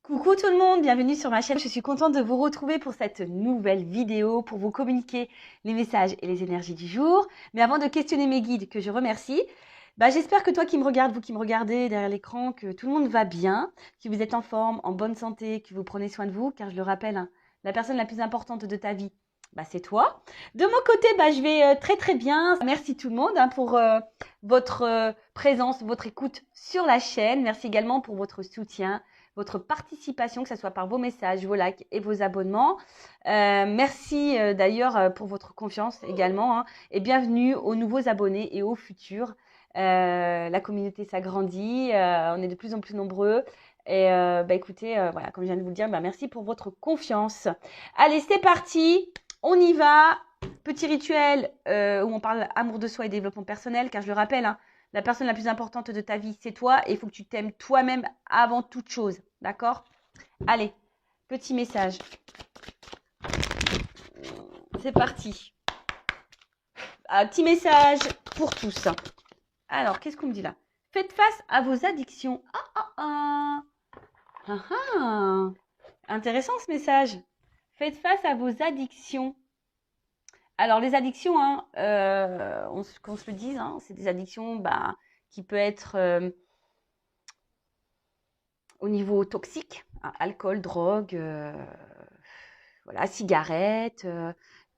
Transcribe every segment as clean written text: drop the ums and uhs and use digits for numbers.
Coucou tout le monde, bienvenue sur ma chaîne. Je suis contente de vous retrouver pour cette nouvelle vidéo pour vous communiquer les messages et les énergies du jour. Mais avant de questionner mes guides, que je remercie, j'espère que toi qui me regardes, vous qui me regardez derrière l'écran, que tout le monde va bien, que vous êtes en forme, en bonne santé, que vous prenez soin de vous, car je le rappelle, hein, la personne la plus importante de ta vie, c'est toi. De mon côté, je vais très très bien. Merci tout le monde pour votre présence, votre écoute sur la chaîne. Merci également pour votre soutien, votre participation, que ce soit par vos messages, vos likes et vos abonnements. Merci d'ailleurs pour votre confiance également, hein, et bienvenue aux nouveaux abonnés et aux futurs. La communauté s'agrandit, on est de plus en plus nombreux. Et écoutez, voilà, comme je viens de vous le dire, merci pour votre confiance. Allez, c'est parti, on y va. Petit rituel où on parle amour de soi et développement personnel, car je le rappelle, hein, la personne la plus importante de ta vie, c'est toi, et il faut que tu t'aimes toi-même avant toute chose. D'accord? Allez, petit message. C'est parti. Un petit message pour tous. Alors, qu'est-ce qu'on me dit là? Faites face à vos addictions. Intéressant ce message. Faites face à vos addictions. Alors, les addictions, qu'on se le dise, hein, c'est des addictions qui peuvent être au niveau toxique, hein, alcool, drogue, voilà, cigarettes.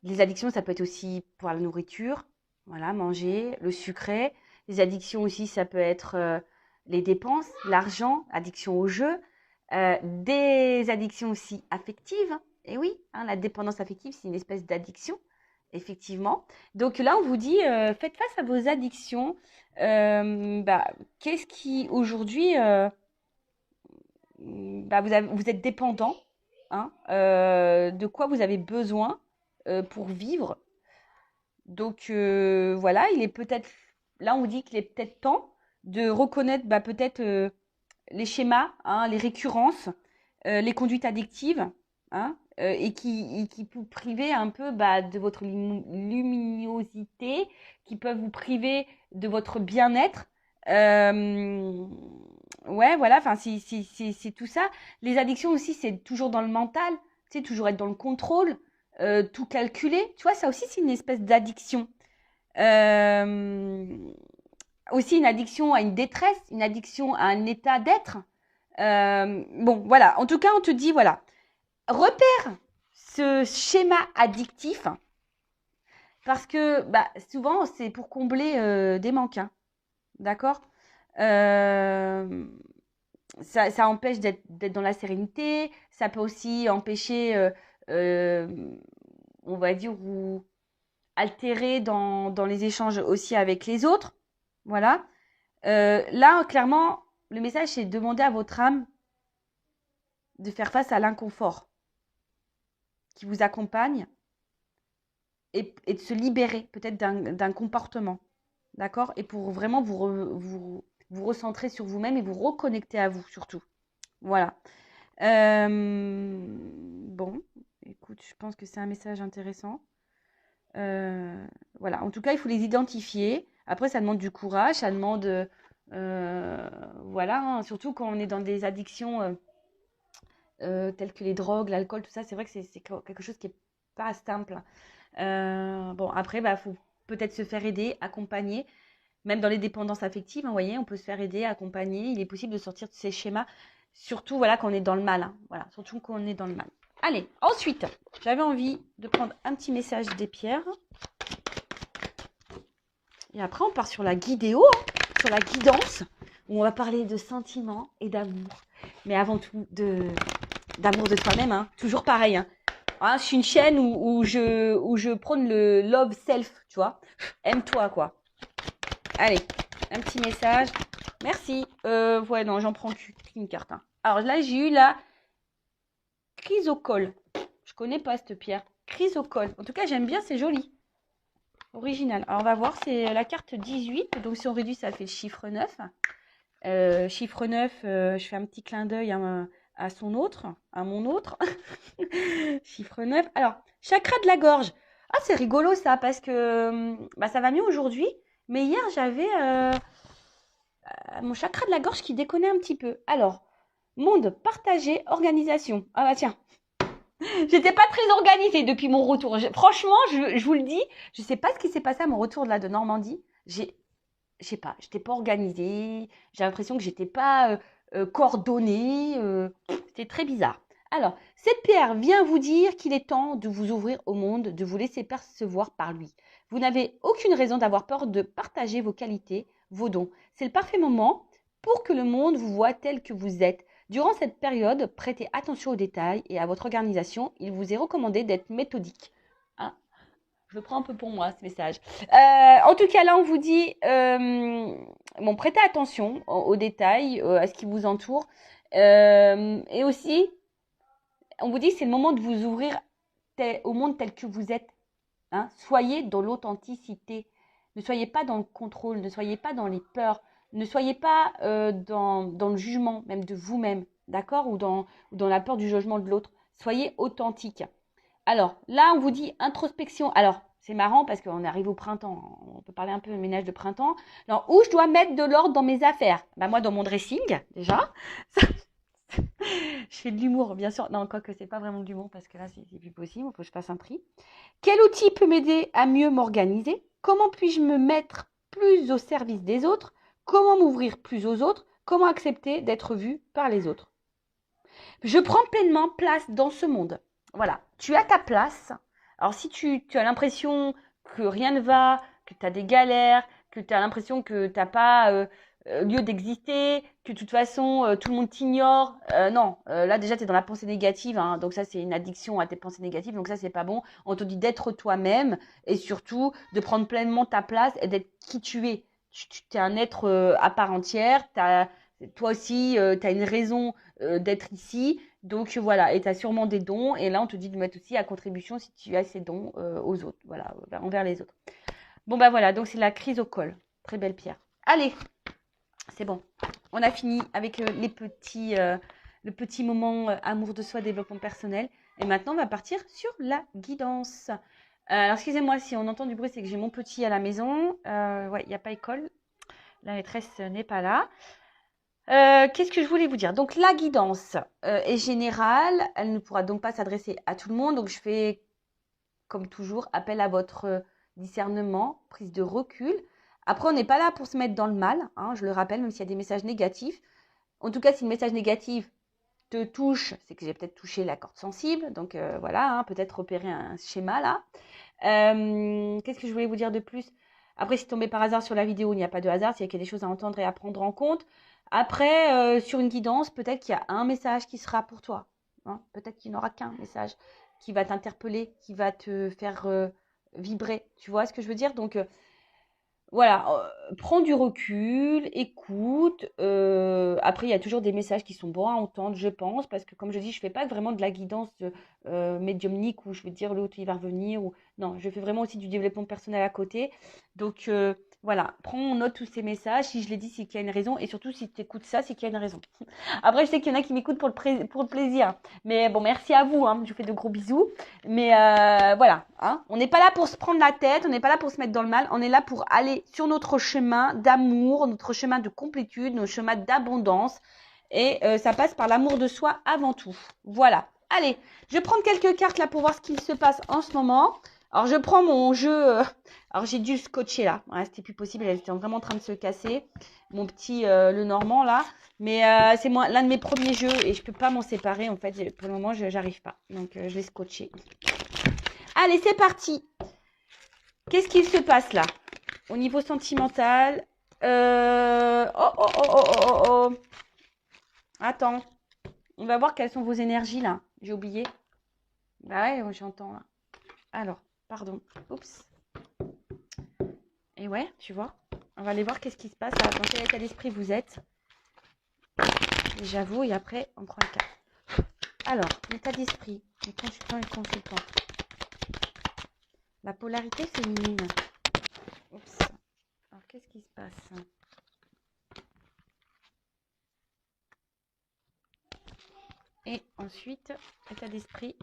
Les addictions, ça peut être aussi pour la nourriture, voilà, manger, le sucré. Les addictions aussi, ça peut être les dépenses, l'argent, addiction au jeu. Des addictions aussi affectives. Et oui, hein, la dépendance affective, c'est une espèce d'addiction, effectivement. Donc là, on vous dit, faites face à vos addictions. Qu'est-ce qui, aujourd'hui, vous êtes dépendant, hein, de quoi vous avez besoin pour vivre. Donc voilà, il est peut-être, là on vous dit qu'il est peut-être temps de reconnaître peut-être les schémas, hein, les récurrences, les conduites addictives, hein, et qui peuvent priver un peu de votre luminosité, qui peuvent vous priver de votre bien-être. Ouais, voilà, enfin, c'est tout ça. Les addictions aussi, c'est toujours dans le mental, tu sais, toujours être dans le contrôle, tout calculer. Tu vois, ça aussi, c'est une espèce d'addiction. Aussi une addiction à une détresse, une addiction à un état d'être. Bon, voilà. En tout cas, on te dit, voilà, repère ce schéma addictif parce que souvent, c'est pour combler des manques. Hein. D'accord? Ça empêche d'être dans la sérénité. Ça peut aussi empêcher, on va dire, ou altérer dans les échanges aussi avec les autres. Voilà. Là, clairement, le message, c'est de demander à votre âme de faire face à l'inconfort qui vous accompagne et de se libérer peut-être d'un comportement. D'accord? Et pour vraiment vous recentrer sur vous-même et vous reconnecter à vous surtout. Voilà. Bon, écoute, je pense que c'est un message intéressant. Voilà. En tout cas, il faut les identifier. Après, ça demande du courage, ça demande... voilà, hein, surtout quand on est dans des addictions telles que les drogues, l'alcool, tout ça, c'est vrai que c'est quelque chose qui n'est pas simple. Bon, après, il faut peut-être se faire aider, accompagner. Même dans les dépendances affectives, hein, vous voyez, on peut se faire aider, accompagner. Il est possible de sortir de ces schémas, surtout voilà, quand on est dans le mal. Hein, voilà, surtout quand on est dans le mal. Allez, ensuite, j'avais envie de prendre un petit message des pierres. Et après, on part sur la guidéo, hein, sur la guidance, où on va parler de sentiments et d'amour. Mais avant tout, d'amour de soi-même, hein, toujours pareil. Hein. Hein, je suis une chaîne où je prône le love self, tu vois. Aime-toi, quoi. Allez, un petit message. Merci. Ouais, non, j'en prends qu'une carte. Hein. Alors là, j'ai eu la chrysocole. Je connais pas cette pierre. Chrysocole. En tout cas, j'aime bien, c'est joli. Original. Alors, on va voir, c'est la carte 18. Donc, si on réduit, ça fait le chiffre 9. Chiffre 9, je fais un petit clin d'œil à son autre, à mon autre. Chiffre 9. Alors, chakra de la gorge. Ah, c'est rigolo ça, parce que ça va mieux aujourd'hui. Mais hier, j'avais mon chakra de la gorge qui déconnait un petit peu. Alors, Monde partagé, organisation. Ah bah tiens, j'étais pas très organisée depuis mon retour. Franchement, je vous le dis, je sais pas ce qui s'est passé à mon retour là de Normandie. Je sais pas, j'étais pas organisée. J'ai l'impression que j'étais pas coordonnée. C'était très bizarre. Alors, cette pierre vient vous dire qu'il est temps de vous ouvrir au monde, de vous laisser percevoir par lui. Vous n'avez aucune raison d'avoir peur de partager vos qualités, vos dons. C'est le parfait moment pour que le monde vous voie tel que vous êtes. Durant cette période, prêtez attention aux détails et à votre organisation. Il vous est recommandé d'être méthodique. Hein, je le prends un peu pour moi, ce message. En tout cas, là, on vous dit, bon, prêtez attention aux détails, à ce qui vous entoure. Et aussi, on vous dit que c'est le moment de vous ouvrir au monde tel que vous êtes. Hein. Soyez dans l'authenticité. Ne soyez pas dans le contrôle, ne soyez pas dans les peurs, ne soyez pas dans le jugement même de vous-même, d'accord, ou dans la peur du jugement de l'autre. Soyez authentique. Alors, là, on vous dit introspection. Alors, c'est marrant parce qu'on arrive au printemps. On peut parler un peu de ménage de printemps. Alors, où je dois mettre de l'ordre dans mes affaires? Bah, moi, dans mon dressing, déjà. Je fais de l'humour, bien sûr. Non, quoique, c'est pas vraiment de l'humour parce que là, c'est plus possible. Il faut que je fasse un tri. Quel outil peut m'aider à mieux m'organiser? Comment puis-je me mettre plus au service des autres? Comment m'ouvrir plus aux autres? Comment accepter d'être vu par les autres? Je prends pleinement place dans ce monde. Voilà, tu as ta place. Alors si tu as l'impression que rien ne va, que tu as des galères, que tu as l'impression que tu n'as pas lieu d'exister, que de toute façon tout le monde t'ignore, non, là déjà tu es dans la pensée négative, hein, donc ça c'est une addiction à tes pensées négatives, donc ça c'est pas bon. On te dit d'être toi-même et surtout de prendre pleinement ta place et d'être qui tu es. Tu es un être à part entière, toi aussi tu as une raison d'être ici. Donc voilà, et tu as sûrement des dons. Et là, on te dit de mettre aussi à contribution si tu as ces dons aux autres, voilà, envers les autres. Bon, bah voilà, donc c'est la crise au col. Très belle pierre. Allez, c'est bon. On a fini avec le petit moment amour de soi, développement personnel. Et maintenant, on va partir sur la guidance. Alors, excusez-moi si on entend du bruit, c'est que j'ai mon petit à la maison. Ouais, il n'y a pas école. La maîtresse n'est pas là. Qu'est-ce que je voulais vous dire? Donc, la guidance est générale. Elle ne pourra donc pas s'adresser à tout le monde. Donc, je fais, comme toujours, appel à votre discernement, prise de recul. Après, on n'est pas là pour se mettre dans le mal, hein, je le rappelle, même s'il y a des messages négatifs. En tout cas, si le message négatif te touche, c'est que j'ai peut-être touché la corde sensible. Donc, voilà, hein, peut-être repérer un schéma là. Qu'est-ce que je voulais vous dire de plus? Après, si tombez par hasard sur la vidéo, il n'y a pas de hasard, s'il y a des choses à entendre et à prendre en compte. Après, sur une guidance, peut-être qu'il y a un message qui sera pour toi. Hein. Peut-être qu'il n'y en aura qu'un message qui va t'interpeller, qui va te faire vibrer. Tu vois ce que je veux dire? Donc, voilà, prends du recul, écoute. Après, il y a toujours des messages qui sont bons à entendre, je pense, parce que comme je dis, je fais pas vraiment de la guidance médiumnique où je vais te dire l'autre il va revenir. Non, je fais vraiment aussi du développement personnel à côté. Donc voilà, prends en note tous ces messages. Si je l'ai dit, c'est qu'il y a une raison. Et surtout, si tu écoutes ça, c'est qu'il y a une raison. Après, je sais qu'il y en a qui m'écoutent pour le plaisir. Mais bon, merci à vous. Hein, je vous fais de gros bisous. Mais voilà, hein, on n'est pas là pour se prendre la tête, on n'est pas là pour se mettre dans le mal, on est là pour aller sur notre chemin d'amour, notre chemin de complétude, notre chemin d'abondance. Et ça passe par l'amour de soi avant tout. Voilà. Allez, je vais prendre quelques cartes là pour voir ce qui se passe en ce moment. Alors, je prends mon jeu. Alors, j'ai dû le scotcher là. Ouais, c'était plus possible, elle était vraiment en train de se casser. Mon petit le Normand là. Mais c'est l'un de mes premiers jeux et je peux pas m'en séparer. En fait, pour le moment, je n'arrive pas. Donc, je vais scotcher. Allez, c'est parti. Qu'est-ce qu'il se passe là? Au niveau sentimental. Oh. Attends. On va voir quelles sont vos énergies là. J'ai oublié. Bah ouais, j'entends là. Alors, pardon. Oups. Et ouais, tu vois. On va aller voir qu'est-ce qui se passe. Dans quel état d'esprit vous êtes. J'avoue, et après, on prend le cas. Alors, l'état d'esprit. Les consultants et consultantes. La polarité féminine. Oups. Alors, qu'est-ce qui se passe? Et ensuite, état d'esprit.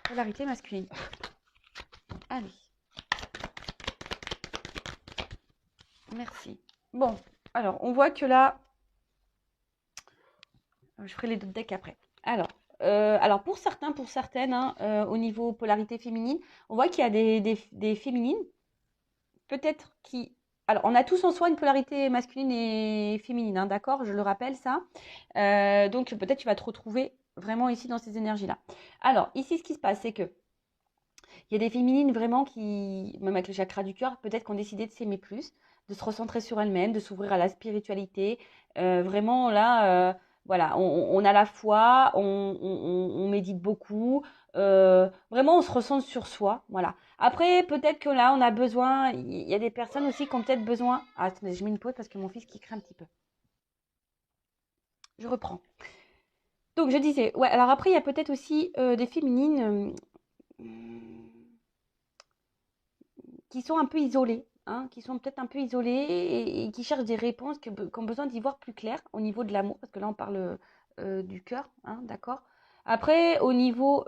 Polarité masculine. Allez. Merci. Bon, alors, on voit que là, je ferai les deux decks après. Alors pour certains, pour certaines, hein, au niveau polarité féminine, on voit qu'il y a des féminines, peut-être qui... Alors, on a tous en soi une polarité masculine et féminine, hein, d'accord? Je le rappelle, ça. Donc, peut-être tu vas te retrouver vraiment ici dans ces énergies-là. Alors, ici, ce qui se passe, c'est que il y a des féminines vraiment qui, même avec le chakra du cœur, peut-être qu'on décidé de s'aimer plus, de se recentrer sur elles-mêmes, de s'ouvrir à la spiritualité. Vraiment, là, voilà, on a la foi, on médite beaucoup. Vraiment, on se recentre sur soi. Voilà. Après, peut-être que là, on a besoin. Il y a des personnes aussi qui ont peut-être besoin. Ah, attendez, je mets une pause parce que mon fils qui crie un petit peu. Je reprends. Donc, je disais, ouais, alors après, il y a peut-être aussi des féminines. Qui sont un peu isolés, hein, qui sont peut-être un peu isolés et qui cherchent des réponses, qui ont besoin d'y voir plus clair au niveau de l'amour, parce que là on parle du cœur, hein, d'accord. Après, au niveau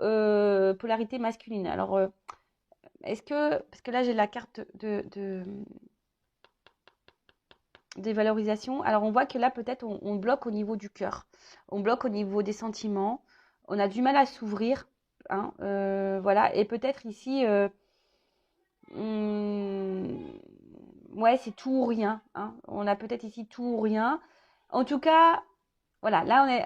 polarité masculine, alors est-ce que, parce que là j'ai la carte des valorisations, alors on voit que là peut-être on bloque au niveau du cœur, on bloque au niveau des sentiments, on a du mal à s'ouvrir, hein, voilà, et peut-être ici Mmh, ouais, c'est tout ou rien, hein. On a peut-être ici tout ou rien. En tout cas, voilà, là on est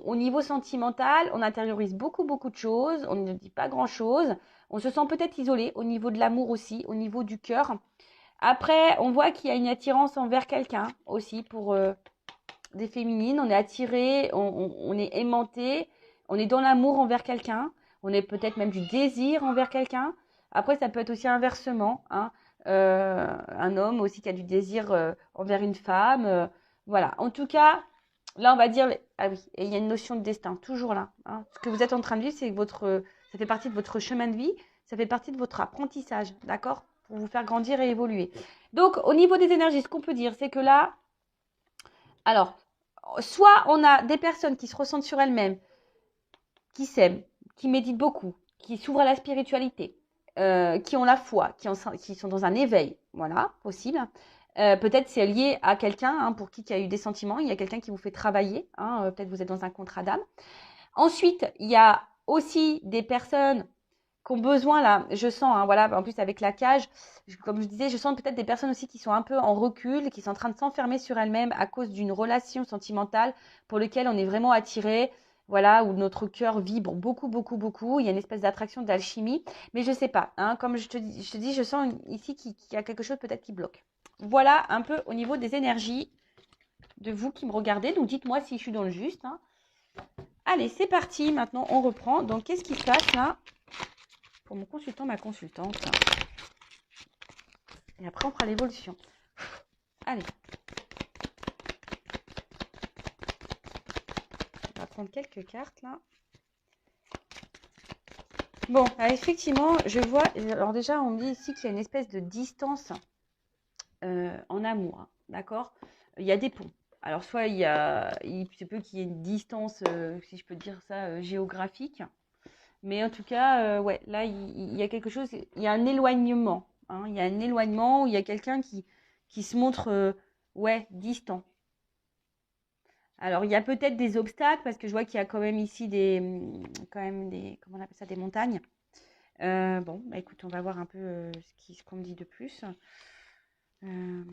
au niveau sentimental, on intériorise beaucoup, beaucoup de choses, on ne dit pas grand-chose. On se sent peut-être isolé au niveau de l'amour aussi, au niveau du cœur. Après, on voit qu'il y a une attirance envers quelqu'un aussi pour des féminines. On est attiré, on est aimanté, on est dans l'amour envers quelqu'un. On est peut-être même du désir envers quelqu'un. Après, ça peut être aussi inversement, hein. Un homme aussi qui a du désir envers une femme. Voilà. En tout cas, là, on va dire, ah oui, et il y a une notion de destin, toujours là, hein. Ce que vous êtes en train de vivre, c'est que ça fait partie de votre chemin de vie, ça fait partie de votre apprentissage, d'accord? Pour vous faire grandir et évoluer. Donc, au niveau des énergies, ce qu'on peut dire, c'est que là, alors, soit on a des personnes qui se ressentent sur elles-mêmes, qui s'aiment, qui méditent beaucoup, qui s'ouvrent à la spiritualité, qui ont la foi, qui sont dans un éveil, voilà, possible. Peut-être c'est lié à quelqu'un, hein, pour qui il y a eu des sentiments, il y a quelqu'un qui vous fait travailler, hein, peut-être vous êtes dans un contrat d'âme. Ensuite, il y a aussi des personnes qui ont besoin, là, je sens, hein, voilà, en plus avec la cage, comme je disais, je sens peut-être des personnes aussi qui sont un peu en recul, qui sont en train de s'enfermer sur elles-mêmes à cause d'une relation sentimentale pour laquelle on est vraiment attiré, voilà, où notre cœur vibre beaucoup, beaucoup, beaucoup. Il y a une espèce d'attraction, d'alchimie, mais je sais pas, hein, comme je te dis, je sens ici qu'il y a quelque chose peut-être qui bloque. Voilà un peu au niveau des énergies de vous qui me regardez, donc dites-moi si je suis dans le juste, hein. Allez, c'est parti, maintenant on reprend. Donc qu'est-ce qui se passe là pour mon consultant, ma consultante? Et après, on fera l'évolution. Allez. On va prendre quelques cartes, là. Bon, effectivement, je vois... Alors déjà, on me dit ici qu'il y a une espèce de distance en amour, hein, d'accord? Il y a des ponts. Alors, soit il se peut qu'il y ait une distance, si je peux dire ça, géographique. Mais en tout cas, ouais, là, il y a quelque chose... Il y a un éloignement, hein. Il y a un éloignement où il y a quelqu'un qui se montre, ouais, distant. Alors, il y a peut-être des obstacles parce que je vois qu'il y a quand même ici quand même comment on appelle ça, des montagnes. Bon, bah écoute, on va voir un peu ce qu'on me dit de plus. Euh,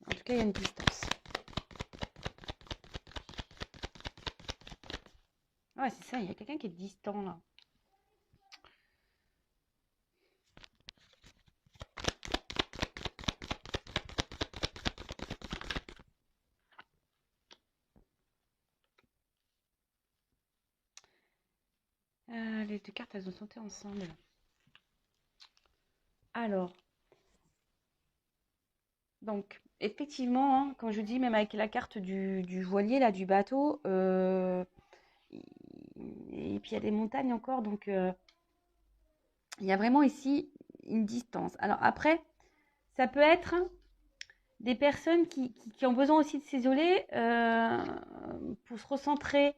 En tout cas, il y a une distance. Ouais, c'est ça, il y a quelqu'un qui est distant là. Les deux cartes, elles ont sauté ensemble. Alors, donc, effectivement, hein, quand je dis, même avec la carte du voilier, là, du bateau, et puis il y a des montagnes encore, donc il y a vraiment ici une distance. Alors après, ça peut être des personnes qui ont besoin aussi de s'isoler pour se recentrer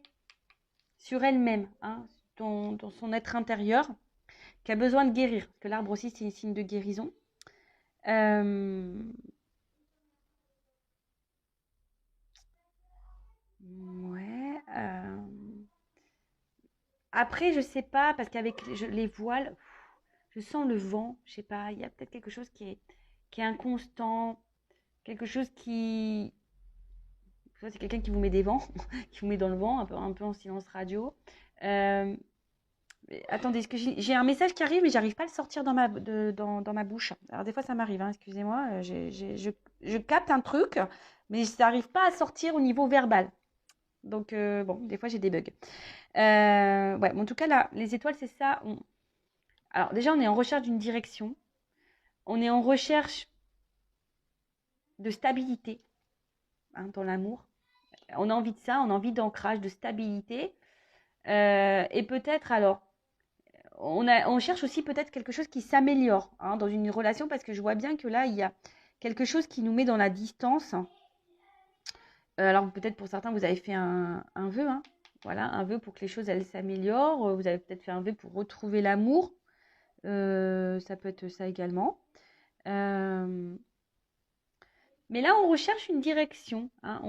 sur elle-même, hein, dans son être intérieur, qui a besoin de guérir. Parce que l'arbre aussi, c'est un signe de guérison. Ouais. Après, je sais pas, parce qu'avec les voiles, je sens le vent. Je sais pas, il y a peut-être quelque chose qui est inconstant, quelque chose qui. Ça, c'est quelqu'un qui vous met des vents, qui vous met dans le vent, un peu en silence radio. Euh, Attendez, est-ce que j'ai un message qui arrive, mais j'arrive pas à le sortir dans ma bouche. Alors des fois, ça m'arrive, hein, excusez-moi. Je capte un truc, mais ça n'arrive pas à sortir au niveau verbal. Donc, bon, des fois, j'ai des bugs. Ouais, mais en tout cas, là, les étoiles, c'est ça. Alors déjà, on est en recherche d'une direction. On est en recherche de stabilité, hein, dans l'amour. On a envie de ça, on a envie d'ancrage, de stabilité. Et peut-être, alors, on cherche aussi peut-être quelque chose qui s'améliore, hein, dans une relation, parce que je vois bien que là, il y a quelque chose qui nous met dans la distance. Alors peut-être pour certains, vous avez fait un vœu, hein, voilà, un vœu pour que les choses elles s'améliorent. Vous avez peut-être fait un vœu pour retrouver l'amour. Ça peut être ça également. Euh, mais là, on recherche une direction, hein.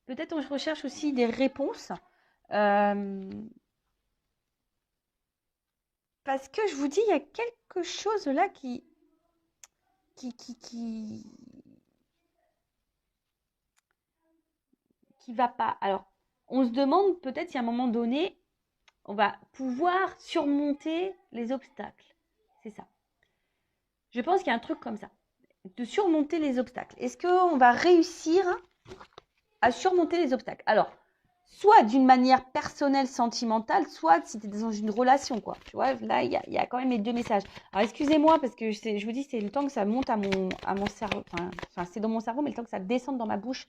Peut-être on recherche aussi des réponses. Euh, Parce que je vous dis, il y a quelque chose là qui, qui, qui, qui va pas. Alors, on se demande peut-être si à un moment donné, on va pouvoir surmonter les obstacles. C'est ça. Je pense qu'il y a un truc comme ça, de surmonter les obstacles. Est-ce qu'on va réussir à surmonter les obstacles? Alors, soit d'une manière personnelle, sentimentale, soit si tu es dans une relation, quoi. Tu vois, là, il y a quand même les deux messages. Alors, excusez-moi, parce que je vous dis, c'est le temps que ça monte à mon cerveau. Enfin, c'est dans mon cerveau, mais le temps que ça descende dans ma bouche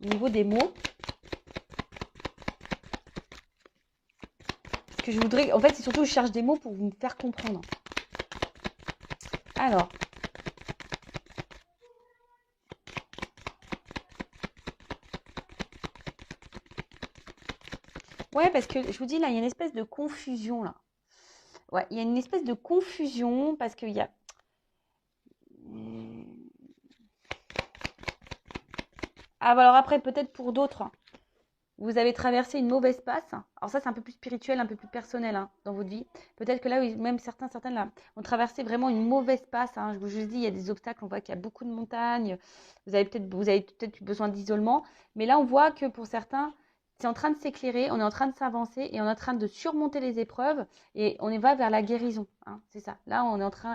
au niveau des mots. Parce que je voudrais... En fait, c'est surtout, je cherche des mots pour vous faire comprendre. Alors... Ouais, parce que je vous dis, là, il y a une espèce de confusion, là. Ouais, il y a une espèce de confusion parce qu'il y a... Ah, bah alors après, peut-être pour d'autres, vous avez traversé une mauvaise passe. Alors ça, c'est un peu plus spirituel, un peu plus personnel, hein, dans votre vie. Peut-être que là, oui, même certaines là, ont traversé vraiment une mauvaise passe, hein. Je vous dis, il y a des obstacles, on voit qu'il y a beaucoup de montagnes. Vous avez peut-être besoin d'isolement. Mais là, on voit que pour certains, c'est en train de s'éclairer, on est en train de s'avancer et on est en train de surmonter les épreuves et on va vers la guérison, hein, c'est ça. Là,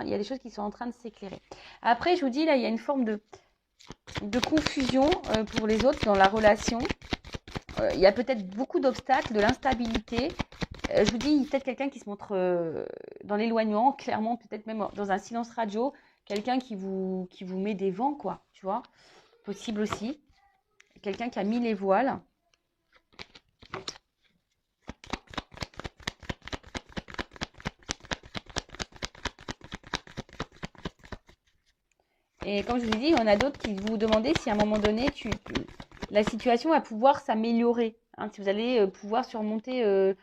il y a des choses qui sont en train de s'éclairer. Après, je vous dis, là, il y a une forme de confusion pour les autres dans la relation. Il y a peut-être beaucoup d'obstacles, de l'instabilité. Je vous dis, peut-être quelqu'un qui se montre dans l'éloignement, clairement, peut-être même dans un silence radio, quelqu'un qui vous met des vents, quoi, tu vois. Possible aussi. Quelqu'un qui a mis les voiles. Et comme je vous ai dit, il y en a d'autres qui vous demandaient si à un moment donné, la situation va pouvoir s'améliorer, hein, si vous allez pouvoir surmonter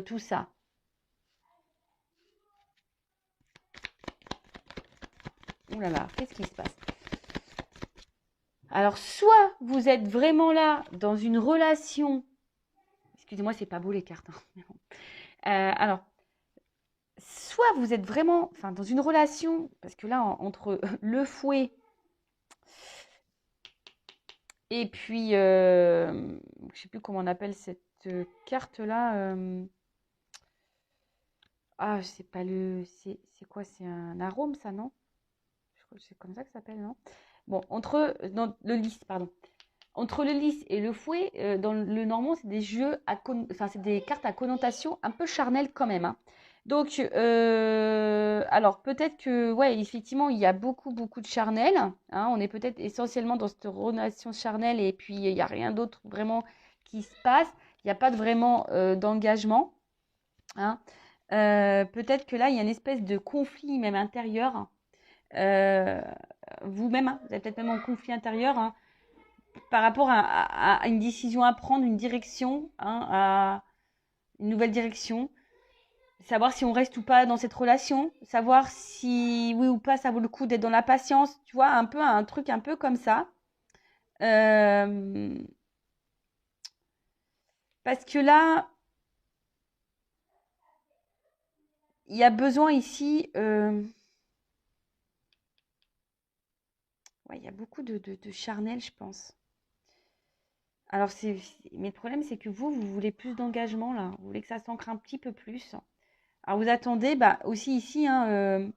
tout ça. Ouh là là, qu'est-ce qui se passe? Alors, soit vous êtes vraiment là dans une relation. Excusez-moi, c'est pas beau les cartes, hein. Alors, soit vous êtes vraiment dans une relation, parce que là, entre le fouet et puis, je ne sais plus comment on appelle cette carte-là. Ah, c'est pas le. C'est quoi? C'est un arôme, ça, non? Je crois que c'est comme ça que ça s'appelle, non? Bon, dans le lys, pardon. Entre le lys et le fouet, dans le normand, c'est des c'est des cartes à connotation un peu charnelle quand même, hein. Donc, alors peut-être que, ouais, effectivement, il y a beaucoup, beaucoup de charnel, hein. On est peut-être essentiellement dans cette relation charnelle et puis il n'y a rien d'autre vraiment qui se passe. Il n'y a pas vraiment d'engagement, hein. Peut-être que là, il y a une espèce de conflit même intérieur. vous-même, hein, vous êtes peut-être même en conflit intérieur, hein, par rapport à une décision à prendre, une direction, hein, à une nouvelle direction. Savoir si on reste ou pas dans cette relation, savoir si oui ou pas ça vaut le coup d'être dans la patience, tu vois, un peu un truc un peu comme ça. Euh, Parce que là, il y a besoin ici, ouais, il y a beaucoup de charnel, je pense. Alors, mais le problème, c'est que vous voulez plus d'engagement, là. Vous voulez que ça s'ancre un petit peu plus. Alors, vous attendez, bah, aussi ici, hein,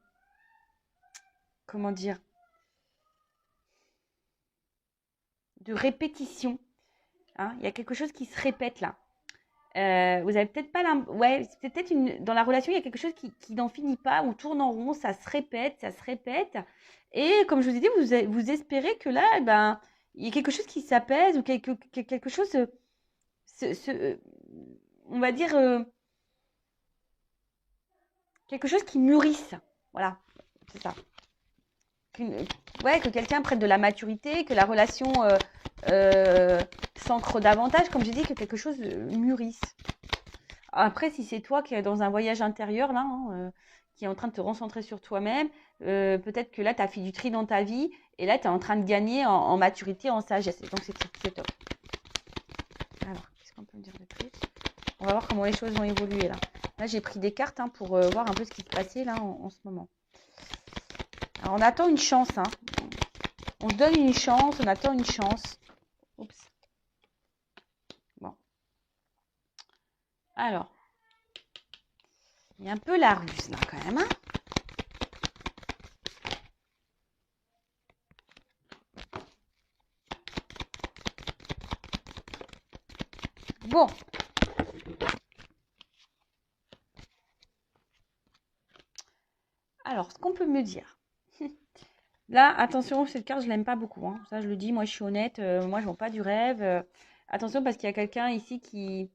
comment dire, de répétition. Hein. Il y a quelque chose qui se répète, là. Vous avez peut-être pas ouais, c'est peut-être dans la relation, il y a quelque chose qui n'en finit pas, on tourne en rond, ça se répète, ça se répète. Et comme je vous ai dit, vous espérez que là, eh ben, il y a quelque chose qui s'apaise ou quelque chose, on va dire, quelque chose qui mûrisse. Voilà, c'est ça. Ouais, que quelqu'un prenne de la maturité, que la relation s'ancre davantage, comme j'ai dit, que quelque chose mûrisse. Après, si c'est toi qui es dans un voyage intérieur, là, hein, qui est en train de te recentrer sur toi-même, peut-être que là, tu as fait du tri dans ta vie et là, tu es en train de gagner en maturité, en sagesse. Et donc, c'est top. Alors, qu'est-ce qu'on peut me dire de plus? On va voir comment les choses vont évoluer là. Là, j'ai pris des cartes hein, pour voir un peu ce qui se passait là en ce moment. Alors, on attend une chance. Hein. On se donne une chance, on attend une chance. Oups. Bon. Alors, il y a un peu la ruse là quand même. Hein. Bon. Alors, ce qu'on peut me dire. Là, attention, cette carte, je l'aime pas beaucoup. Hein. Ça, je le dis, moi, je suis honnête. Moi, je vends pas du rêve. Attention, parce qu'il y a quelqu'un ici qui...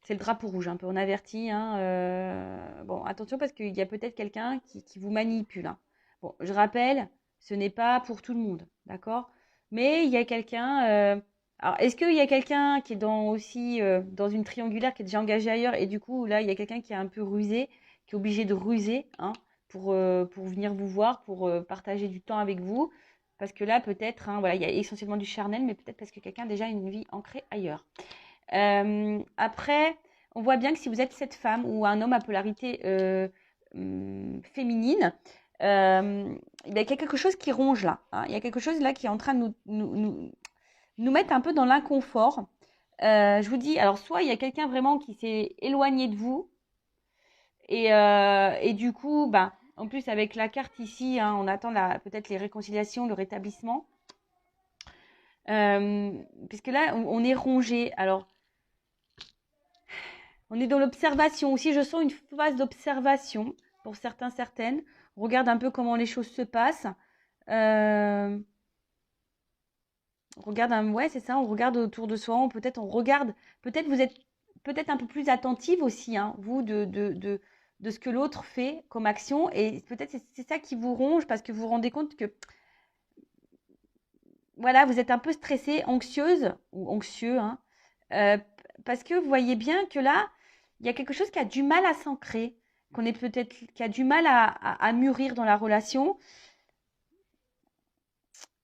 C'est le drapeau rouge, un peu, on avertit. Hein, bon, attention, parce qu'il y a peut-être quelqu'un qui vous manipule. Hein. Bon, je rappelle, ce n'est pas pour tout le monde, d'accord? Mais il y a quelqu'un... Alors, est-ce qu'il y a quelqu'un qui est aussi dans une triangulaire, qui est déjà engagé ailleurs, et du coup, là, il y a quelqu'un qui est un peu rusé, qui est obligé de ruser, hein, pour venir vous voir, pour partager du temps avec vous. Parce que là, peut-être, hein, voilà, il y a essentiellement du charnel, mais peut-être parce que quelqu'un a déjà une vie ancrée ailleurs. Après, on voit bien que si vous êtes cette femme ou un homme à polarité féminine, il y a quelque chose qui ronge là. Hein. Il y a quelque chose là qui est en train de nous mettre un peu dans l'inconfort. Je vous dis, alors soit il y a quelqu'un vraiment qui s'est éloigné de vous, et du coup, ben, en plus avec la carte ici, hein, on attend peut-être les réconciliations, le rétablissement. Puisque là, on est rongé. Alors, on est dans l'observation. Aussi, je sens une phase d'observation pour certains, certaines. On regarde un peu comment les choses se passent. On regarde, ouais, c'est ça. On regarde autour de soi. Peut-être on regarde. Peut-être vous êtes peut-être un peu plus attentive aussi, hein, vous, de ce que l'autre fait comme action. Et peut-être c'est ça qui vous ronge parce que vous vous rendez compte que voilà, vous êtes un peu stressée, anxieuse ou anxieux, hein, euh, parce que vous voyez bien que là, il y a quelque chose qui a du mal à s'ancrer, qui a du mal à mûrir dans la relation.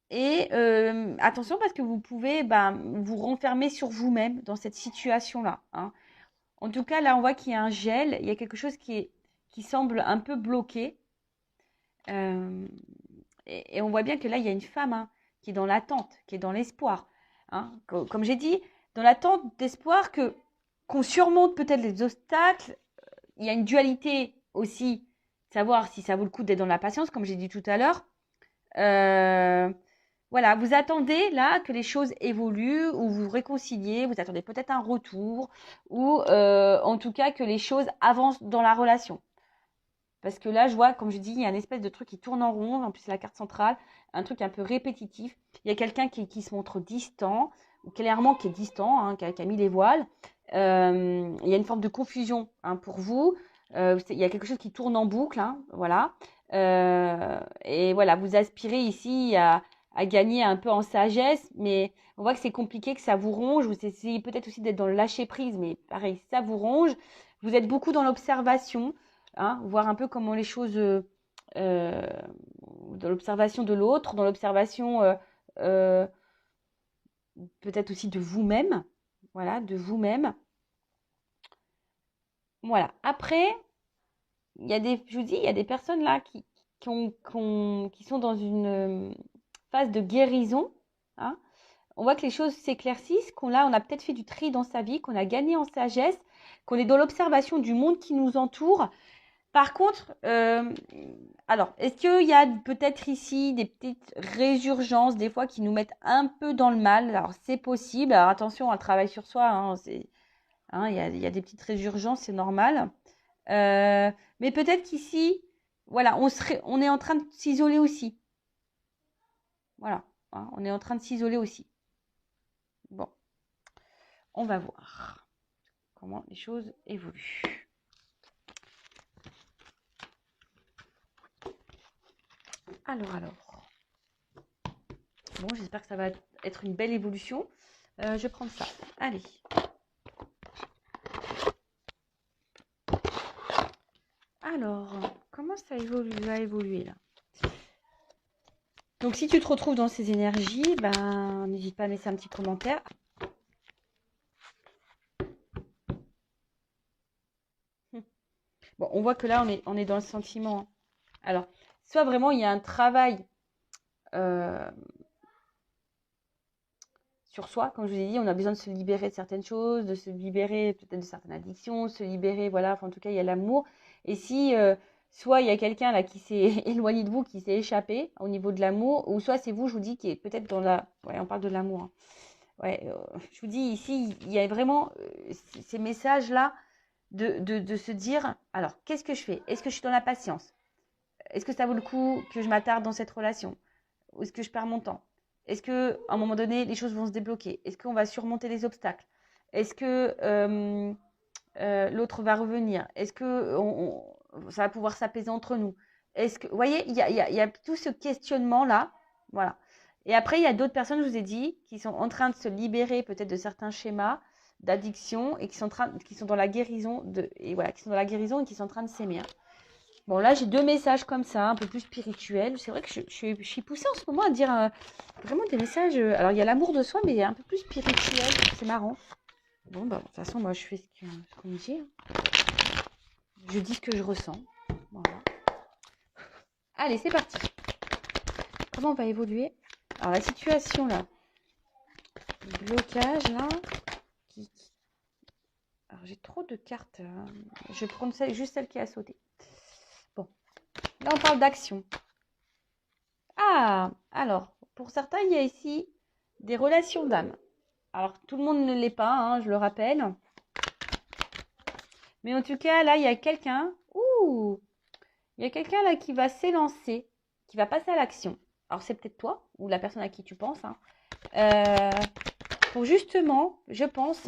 Et attention parce que vous pouvez vous renfermer sur vous-même dans cette situation-là. Hein. En tout cas, là, on voit qu'il y a un gel, il y a quelque chose qui semble un peu bloqué. Euh, et on voit bien que là, il y a une femme hein, qui est dans l'attente, qui est dans l'espoir. Hein. Comme j'ai dit, dans l'attente d'espoir qu'on surmonte peut-être les obstacles. Il y a une dualité aussi, savoir si ça vaut le coup d'être dans la patience, comme j'ai dit tout à l'heure. Voilà, vous attendez là que les choses évoluent ou vous réconciliez, vous attendez peut-être un retour ou en tout cas que les choses avancent dans la relation. Parce que là, je vois, comme je dis, il y a une espèce de truc qui tourne en rond. En plus, c'est la carte centrale, un truc un peu répétitif. Il y a quelqu'un qui se montre distant, ou clairement qui est distant, hein, qui a mis les voiles. Il y a une forme de confusion hein, pour vous. Il y a quelque chose qui tourne en boucle, hein, voilà. Et voilà, vous aspirez ici à gagner un peu en sagesse, mais on voit que c'est compliqué, que ça vous ronge. Vous essayez peut-être aussi d'être dans le lâcher-prise, mais pareil, ça vous ronge. Vous êtes beaucoup dans l'observation, hein, voir un peu comment les choses, dans l'observation de l'autre, dans l'observation euh, peut-être aussi de vous-même. Voilà, de vous-même. Voilà. Après, il y a je vous dis, il y a des personnes là qui sont dans une phase de guérison, hein. On voit que les choses s'éclaircissent, on a peut-être fait du tri dans sa vie, qu'on a gagné en sagesse, qu'on est dans l'observation du monde qui nous entoure. Par contre, alors, est-ce qu'il y a peut-être ici des petites résurgences, des fois, qui nous mettent un peu dans le mal? Alors, c'est possible. Alors, attention, on travaille sur soi, hein, il y a des petites résurgences, c'est normal. Mais peut-être qu'ici, voilà, on est en train de s'isoler aussi. Voilà, hein, on est en train de s'isoler aussi. Bon, on va voir comment les choses évoluent. Alors. Bon, j'espère que ça va être une belle évolution. Je vais prendre ça. Allez. Alors, comment ça va évoluer là? Donc, si tu te retrouves dans ces énergies, ben, n'hésite pas à laisser un petit commentaire. Bon, on voit que là, on est dans le sentiment. Alors, soit vraiment, il y a un travail sur soi, comme je vous ai dit, on a besoin de se libérer de certaines choses, de se libérer peut-être de certaines addictions, se libérer, voilà, enfin, en tout cas, il y a l'amour. Et si, soit il y a quelqu'un là qui s'est éloigné de vous, qui s'est échappé au niveau de l'amour, ou soit c'est vous, je vous dis, qui est peut-être dans la... Ouais, on parle de l'amour. Hein. Ouais, je vous dis, ici, il y a vraiment ces messages-là de se dire, alors, qu'est-ce que je fais? Est-ce que je suis dans la patience? Est-ce que ça vaut le coup que je m'attarde dans cette relation? Ou est-ce que je perds mon temps? Est-ce qu'à un moment donné, les choses vont se débloquer? Est-ce qu'on va surmonter les obstacles? Est-ce que l'autre va revenir? Est-ce que ça va pouvoir s'apaiser entre nous? Est-ce que, vous voyez, il y a tout ce questionnement-là. Voilà. Et après, il y a d'autres personnes, je vous ai dit, qui sont en train de se libérer peut-être de certains schémas d'addiction et qui sont dans la guérison qui sont dans la guérison et qui sont en train de s'aimer. Bon, là, j'ai deux messages comme ça, un peu plus spirituels. C'est vrai que je suis poussée en ce moment à dire vraiment des messages. Alors, il y a l'amour de soi, mais un peu plus spirituel. C'est marrant. Bon, bah, de toute façon, moi, je fais ce qu'on me dit. Je dis ce que je ressens. Voilà. Allez, c'est parti. Comment on va évoluer? Alors, la situation, là. Le blocage, là. Alors, j'ai trop de cartes. Je vais prendre juste celle qui a sauté. Bon. Là, on parle d'action. Ah, alors, pour certains, il y a ici des relations d'âme. Alors, tout le monde ne l'est pas, hein, je le rappelle. Mais en tout cas, là, il y a quelqu'un. Ouh! Il y a quelqu'un là qui va s'élancer, qui va passer à l'action. Alors, c'est peut-être toi ou la personne à qui tu penses. Hein, pour justement, je pense,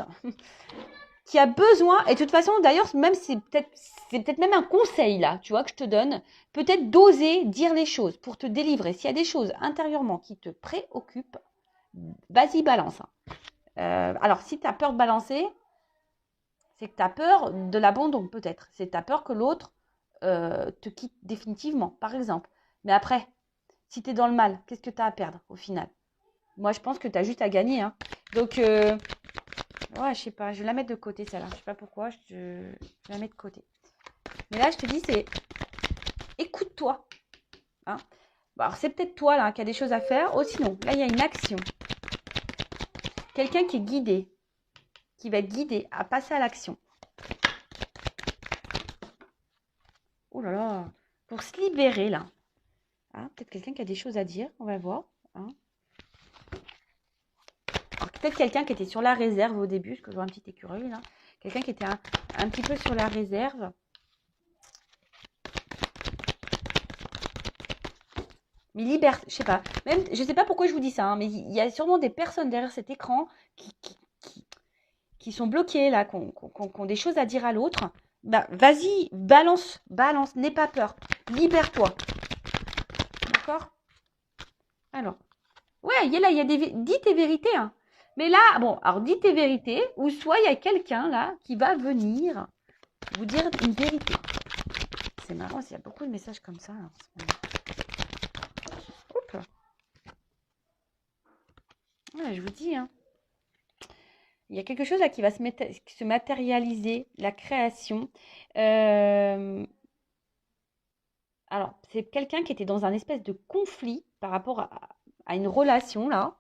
qui a besoin, et de toute façon, d'ailleurs, même c'est peut-être même un conseil là, tu vois, que je te donne, peut-être d'oser dire les choses pour te délivrer. S'il y a des choses intérieurement qui te préoccupent, vas-y, balance. Alors, si tu as peur de balancer, c'est que tu as peur de l'abandon, peut-être. C'est que tu as peur que l'autre te quitte définitivement, par exemple. Mais après, si tu es dans le mal, qu'est-ce que tu as à perdre au final? Moi, je pense que tu as juste à gagner. Hein. Donc, ouais, je sais pas, je vais la mettre de côté, celle-là. Je sais pas pourquoi, je vais la mettre de côté. Mais là, je te dis, c'est écoute-toi. Hein. Bon, alors, c'est peut-être toi, là, qui a des choses à faire. Oh, sinon, là, il y a une action. Quelqu'un qui est guidé, qui va être guidé à passer à l'action. Oh là là, pour se libérer, là. Hein, peut-être quelqu'un qui a des choses à dire, on va voir. Hein. Peut-être quelqu'un qui était sur la réserve au début, parce que je vois un petit écureuil là. Quelqu'un qui était un petit peu sur la réserve. Mais libère, je sais pas. Même, je sais pas pourquoi je vous dis ça, hein, mais il y a sûrement des personnes derrière cet écran qui sont bloquées là, qui ont des choses à dire à l'autre. Bah, vas-y, balance, n'aie pas peur. Libère-toi. D'accord? Alors, ouais, là, il y a dis tes vérités, hein. Mais là, bon, alors dis tes vérités, ou soit il y a quelqu'un là qui va venir vous dire une vérité. C'est marrant, il y a beaucoup de messages comme ça. En ce moment. Oups. Ouais, je vous dis, hein. Il y a quelque chose là qui va se matérialiser, la création. Alors, c'est quelqu'un qui était dans un espèce de conflit par rapport à une relation là.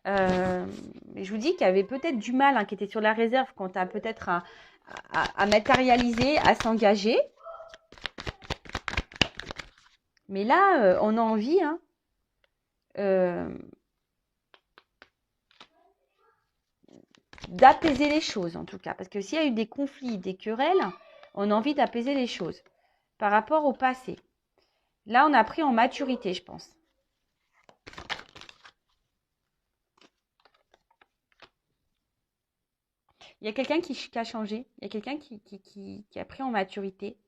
Je vous dis qu'il y avait peut-être du mal, hein, qui était sur la réserve quant à peut-être à matérialiser, à s'engager. Mais là, on a envie, hein, d'apaiser les choses en tout cas. Parce que s'il y a eu des conflits, des querelles, on a envie d'apaiser les choses par rapport au passé. Là, on a pris en maturité, je pense. Il y a quelqu'un qui a changé. Il y a quelqu'un qui a pris en maturité.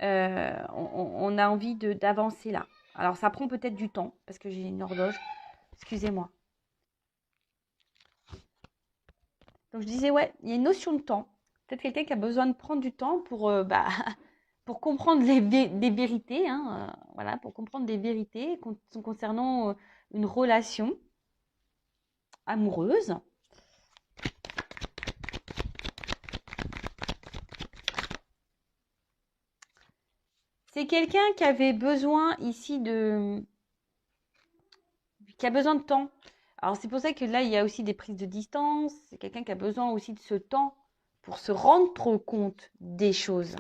On a envie d'avancer là. Alors, ça prend peut-être du temps parce que j'ai une horloge. Excusez-moi. Donc, je disais, ouais, il y a une notion de temps. Peut-être quelqu'un qui a besoin de prendre du temps pour comprendre des vérités. Hein, voilà, pour comprendre des vérités concernant une relation amoureuse. C'est quelqu'un qui avait besoin ici qui a besoin de temps. Alors c'est pour ça que là, il y a aussi des prises de distance. C'est quelqu'un qui a besoin aussi de ce temps pour se rendre compte des choses.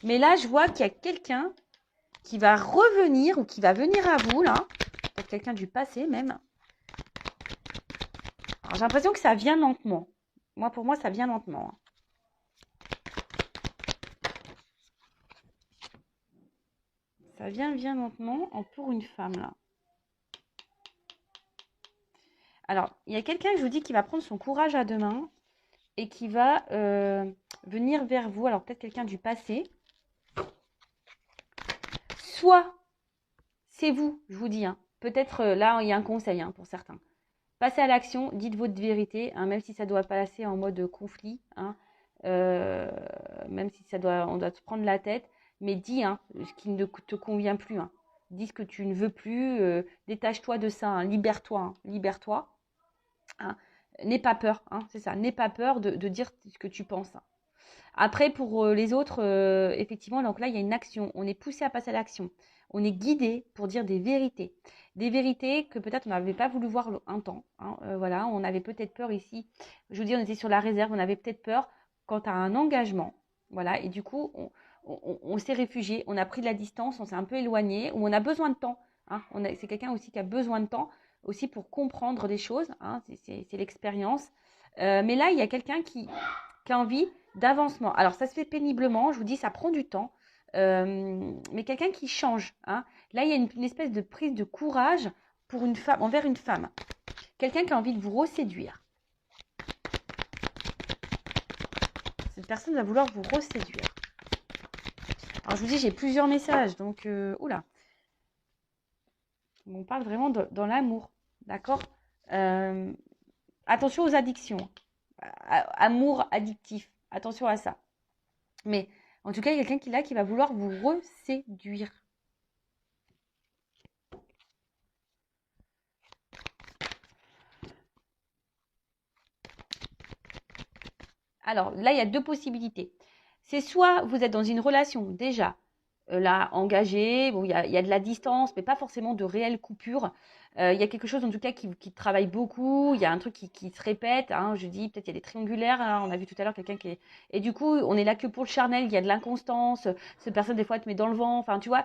Mais là, je vois qu'il y a quelqu'un qui va revenir ou qui va venir à vous, là. Peut-être quelqu'un du passé même. Alors j'ai l'impression que ça vient lentement. Pour moi, ça vient lentement. Ça vient lentement pour une femme, là. Alors, il y a quelqu'un, je vous dis, qui va prendre son courage à deux mains et qui va venir vers vous. Alors, peut-être quelqu'un du passé. Soit, c'est vous, je vous dis. Hein. Peut-être, là, il y a un conseil pour certains. Passez à l'action, dites votre vérité, hein, même si ça doit passer en mode conflit. Hein, même si on doit se prendre la tête. Mais dis ce qui ne te convient plus. Hein. Dis ce que tu ne veux plus. Détache-toi de ça. Hein, libère-toi. Hein, libère-toi. Hein. N'aie pas peur, hein, c'est ça. N'aie pas peur de dire ce que tu penses. Hein. Après, pour les autres, effectivement, donc là, il y a une action. On est poussé à passer à l'action. On est guidé pour dire des vérités. Des vérités que peut-être on n'avait pas voulu voir un temps. Hein, voilà, on avait peut-être peur ici. Je vous dis, on était sur la réserve. On avait peut-être peur quant à un engagement. Voilà, et du coup, on s'est réfugié. On a pris de la distance. On s'est un peu éloigné. Ou on a besoin de temps. Hein, c'est quelqu'un aussi qui a besoin de temps aussi pour comprendre des choses. Hein, c'est l'expérience. Mais là, il y a quelqu'un qui a envie d'avancement. Alors, ça se fait péniblement. Je vous dis, ça prend du temps. Mais quelqu'un qui change. Hein. Là, il y a une espèce de prise de courage pour une femme, envers une femme. Quelqu'un qui a envie de vous reséduire. Cette personne va vouloir vous reséduire. Alors, je vous dis, j'ai plusieurs messages. Donc, oula. On parle vraiment dans l'amour. D'accord Attention aux addictions. Amour addictif. Attention à ça. Mais en tout cas, il y a quelqu'un qui va vouloir vous reséduire. Alors là, il y a deux possibilités. C'est soit vous êtes dans une relation déjà là engagée, bon, il y a de la distance, mais pas forcément de réelle coupure. Il y a quelque chose en tout cas qui travaille beaucoup, il y a un truc qui se répète. Hein, je dis peut-être il y a des triangulaires, hein, on a vu tout à l'heure quelqu'un qui est... Et du coup, on est là que pour le charnel, il y a de l'inconstance, cette personne des fois te met dans le vent, enfin tu vois.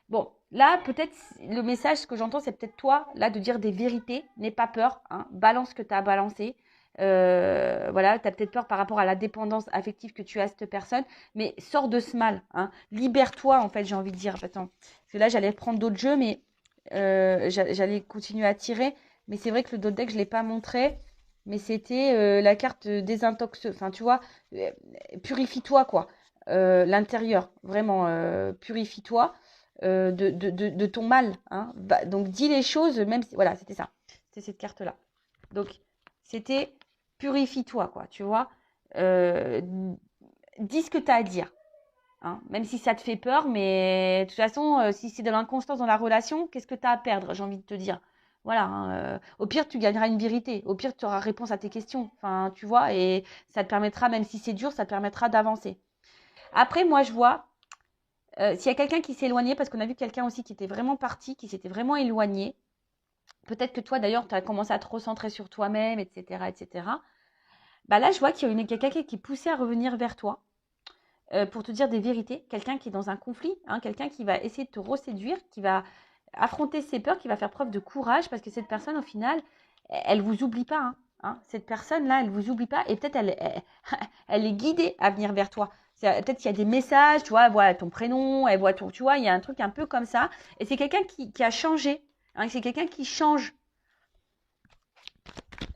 Bon, là peut-être le message, ce que j'entends, c'est peut-être toi, là, de dire des vérités, n'aie pas peur, hein, balance ce que tu as à balancer. Voilà, tu as peut-être peur par rapport à la dépendance affective que tu as à cette personne, mais sors de ce mal, hein. Libère-toi, en fait, j'ai envie de dire. Attends, parce que là, j'allais prendre d'autres jeux, mais j'allais continuer à tirer. Mais c'est vrai que le dos deck, je ne l'ai pas montré, mais c'était la carte désintox. Enfin, tu vois, purifie-toi, quoi. L'intérieur, vraiment, purifie-toi. de ton mal. Hein. Donc, dis les choses, même si... Voilà, c'était ça. C'était cette carte-là. Donc, c'était purifie-toi, quoi, tu vois. Dis ce que tu as à dire. Hein. Même si ça te fait peur, mais de toute façon, si c'est de l'inconstance dans la relation, qu'est-ce que tu as à perdre, j'ai envie de te dire. Voilà. Hein, au pire, tu gagneras une vérité. Au pire, tu auras réponse à tes questions. Enfin, tu vois, et ça te permettra, même si c'est dur, ça te permettra d'avancer. Après, moi, je vois, s'il y a quelqu'un qui s'est éloigné, parce qu'on a vu quelqu'un aussi qui était vraiment parti, qui s'était vraiment éloigné, peut-être que toi, d'ailleurs, tu as commencé à te recentrer sur toi-même, etc., etc. Bah là, je vois qu'il y a quelqu'un qui est poussé à revenir vers toi pour te dire des vérités. Quelqu'un qui est dans un conflit, hein, quelqu'un qui va essayer de te reséduire, qui va affronter ses peurs, qui va faire preuve de courage, parce que cette personne, au final, elle vous oublie pas. Hein. Cette personne-là, elle vous oublie pas, et peut-être elle est guidée à venir vers toi. Peut-être qu'il y a des messages, tu vois, elle voit ton prénom, elle voit ton, tu vois, il y a un truc un peu comme ça. Et c'est quelqu'un qui a changé. Hein, c'est quelqu'un qui change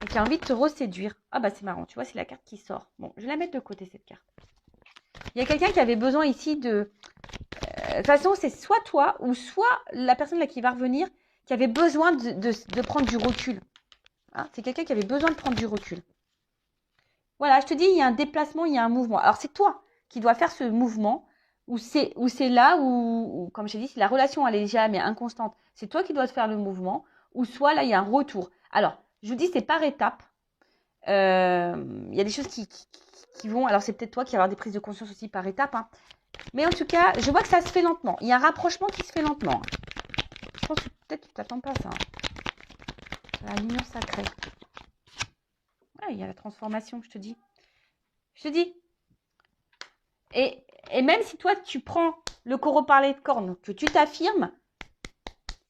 et qui a envie de te reséduire. Ah bah c'est marrant, tu vois, c'est la carte qui sort. Bon, je vais la mettre de côté, cette carte. Il y a quelqu'un qui avait besoin ici de... De toute façon, c'est soit toi ou soit la personne là qui va revenir qui avait besoin de prendre du recul. Hein, c'est quelqu'un qui avait besoin de prendre du recul. Voilà, je te dis, il y a un déplacement, il y a un mouvement. Alors, c'est toi qui dois faire ce mouvement où c'est là où, comme j'ai dit, si la relation elle est jamais inconstante, c'est toi qui dois te faire le mouvement, ou soit là, il y a un retour. Alors, je vous dis, c'est par étapes. Il y a des choses qui vont... Alors, c'est peut-être toi qui vas avoir des prises de conscience aussi par étapes. Hein. Mais en tout cas, je vois que ça se fait lentement. Il y a un rapprochement qui se fait lentement. Je pense que peut-être tu t'attends pas à ça. La l'union sacrée. Ouais, il y a la transformation, je te dis. Je te dis. Et même si toi, tu prends le coraux parler de cornes, que tu t'affirmes,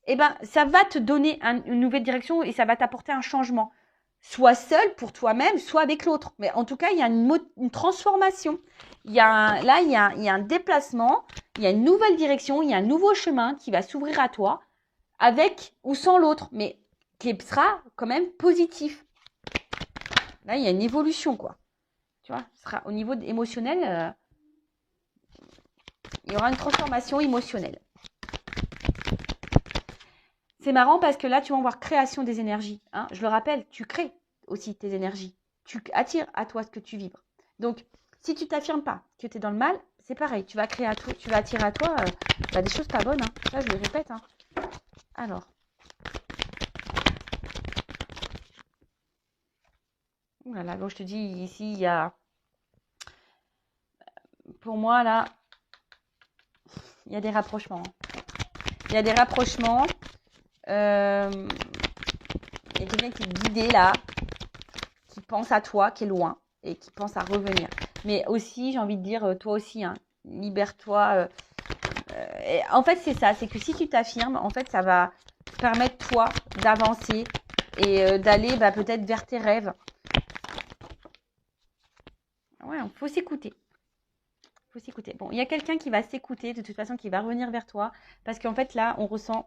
eh ben, ça va te donner une nouvelle direction et ça va t'apporter un changement. Soit seul pour toi-même, soit avec l'autre. Mais en tout cas, il y a une transformation. Il y a un déplacement, il y a une nouvelle direction, il y a un nouveau chemin qui va s'ouvrir à toi, avec ou sans l'autre, mais qui sera quand même positif. Là, il y a une évolution, quoi. Tu vois, ce sera au niveau émotionnel, il y aura une transformation émotionnelle. C'est marrant parce que là, tu vas voir création des énergies. Hein. Je le rappelle, tu crées aussi tes énergies. Tu attires à toi ce que tu vibres. Donc, si tu t'affirmes pas que tu es dans le mal, c'est pareil. Tu vas créer à toi, tu vas attirer à toi des choses pas bonnes. Hein. Ça, je le répète. Hein. Alors. Voilà, donc je te dis, ici, il y a... Pour moi, là, il y a des rapprochements. Il y a des rapprochements. Il y a quelqu'un qui est guidé là, qui pense à toi, qui est loin et qui pense à revenir. Mais aussi, j'ai envie de dire, toi aussi, hein, libère-toi. En fait, c'est ça, c'est que si tu t'affirmes, en fait, ça va permettre toi d'avancer et d'aller peut-être vers tes rêves. Ouais, il faut s'écouter. Faut s'écouter. Bon, il y a quelqu'un qui va s'écouter, de toute façon, qui va revenir vers toi. Parce qu'en fait, là, on ressent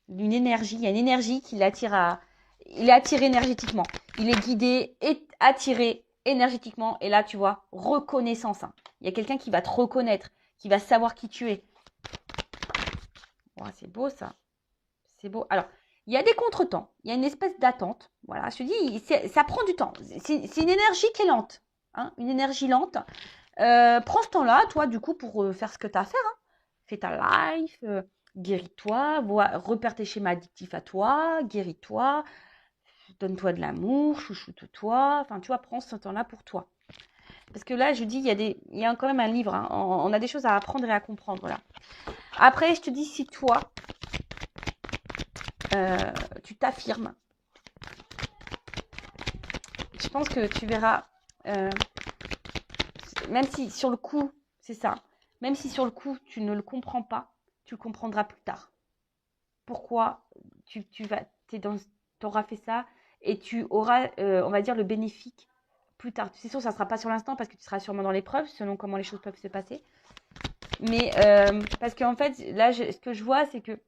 une énergie. Il y a une énergie qui l'attire à... Il est attiré énergétiquement. Il est guidé et attiré énergétiquement. Et là, tu vois, reconnaissance. Hein. Il y a quelqu'un qui va te reconnaître, qui va savoir qui tu es. Oh, c'est beau, ça. C'est beau. Alors, il y a des contretemps. Il y a une espèce d'attente. Voilà, je te dis, ça prend du temps. C'est une énergie qui est lente. Hein, une énergie lente. Prends ce temps-là, toi, du coup, pour faire ce que tu as à faire. Hein. Fais ta life, guéris-toi, repère tes schémas addictifs à toi, guéris-toi, donne-toi de l'amour, chouchoute-toi. Enfin, tu vois, prends ce temps-là pour toi. Parce que là, je dis, il y a quand même un livre. Hein. On a des choses à apprendre et à comprendre. Voilà. Après, je te dis, si toi, tu t'affirmes, je pense que tu verras, même si sur le coup, c'est ça, même si sur le coup, tu ne le comprends pas, tu le comprendras plus tard. Pourquoi tu auras fait ça et tu auras, on va dire, le bénéfice plus tard. C'est sûr, ça ne sera pas sur l'instant parce que tu seras sûrement dans l'épreuve, selon comment les choses peuvent se passer. Mais parce qu'en fait, là, ce que je vois, c'est que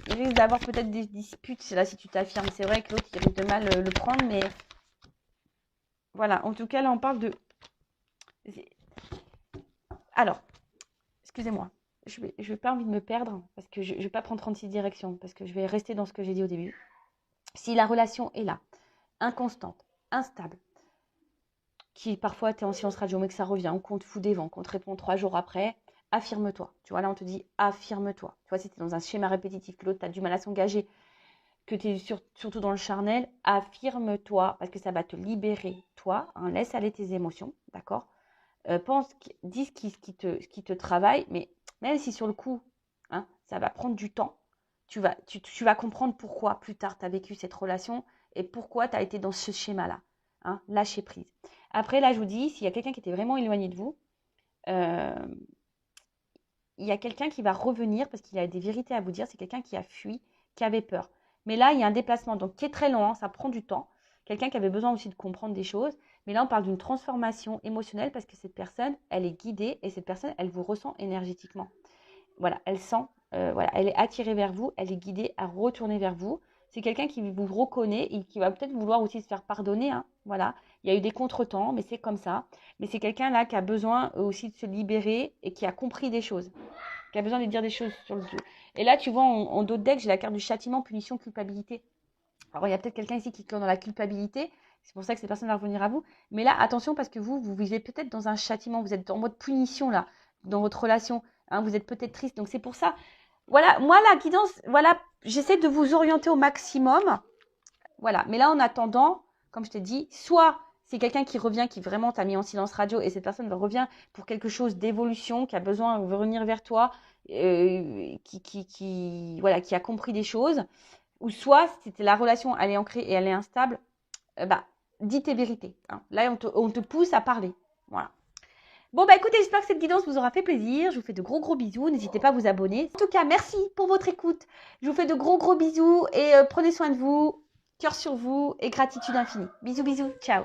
il risque d'avoir peut-être des disputes. Là, si tu t'affirmes, c'est vrai que l'autre, il risque de mal le prendre, mais voilà. En tout cas, là, on parle de... Alors, excusez-moi, je vais pas envie de me perdre parce que je vais pas prendre 36 directions parce que je vais rester dans ce que j'ai dit au début. Si la relation est là, inconstante, instable, qui parfois tu es en silence radio mais que ça revient, qu'on te fout des vents, qu'on te répond 3 jours après, affirme-toi. Tu vois, là on te dit affirme-toi. Tu vois, si tu es dans un schéma répétitif, que l'autre tu as du mal à s'engager, que tu es surtout dans le charnel, affirme-toi parce que ça va te libérer, toi. Hein, laisse aller tes émotions, d'accord? Dis ce qui te travaille, mais même si sur le coup, hein, ça va prendre du temps, tu vas comprendre pourquoi plus tard tu as vécu cette relation et pourquoi tu as été dans ce schéma-là. Hein, lâcher prise. Après, là, je vous dis, s'il y a quelqu'un qui était vraiment éloigné de vous, il y a quelqu'un qui va revenir parce qu'il a des vérités à vous dire. C'est quelqu'un qui a fui, qui avait peur. Mais là, il y a un déplacement donc qui est très long, hein, ça prend du temps. Quelqu'un qui avait besoin aussi de comprendre des choses. Mais là, on parle d'une transformation émotionnelle parce que cette personne, elle est guidée et cette personne, elle vous ressent énergétiquement. Voilà, elle sent, voilà, elle est attirée vers vous, elle est guidée à retourner vers vous. C'est quelqu'un qui vous reconnaît et qui va peut-être vouloir aussi se faire pardonner. Hein, voilà, il y a eu des contretemps, mais c'est comme ça. Mais c'est quelqu'un là qui a besoin aussi de se libérer et qui a compris des choses, qui a besoin de dire des choses sur le dos. Et là, tu vois, en dos de deck, j'ai la carte du châtiment, punition, culpabilité. Alors, il y a peut-être quelqu'un ici qui est dans la culpabilité. C'est pour ça que cette personne va revenir à vous. Mais là, attention, parce que vous vivez peut-être dans un châtiment. Vous êtes en mode punition, là, dans votre relation. Hein, vous êtes peut-être triste. Donc, c'est pour ça. Voilà, moi, la guidance, voilà, j'essaie de vous orienter au maximum. Voilà. Mais là, en attendant, comme je t'ai dit, soit c'est quelqu'un qui revient, qui vraiment t'a mis en silence radio et cette personne revient pour quelque chose d'évolution, qui a besoin de revenir vers toi, voilà, qui a compris des choses. Ou soit, si la relation, elle est ancrée et elle est instable, dis tes vérités. Hein. Là, on te pousse à parler. Voilà. Bon, écoutez, j'espère que cette guidance vous aura fait plaisir. Je vous fais de gros bisous. N'hésitez pas à vous abonner. En tout cas, merci pour votre écoute. Je vous fais de gros bisous et prenez soin de vous. Cœur sur vous et gratitude infinie. Bisous. Ciao.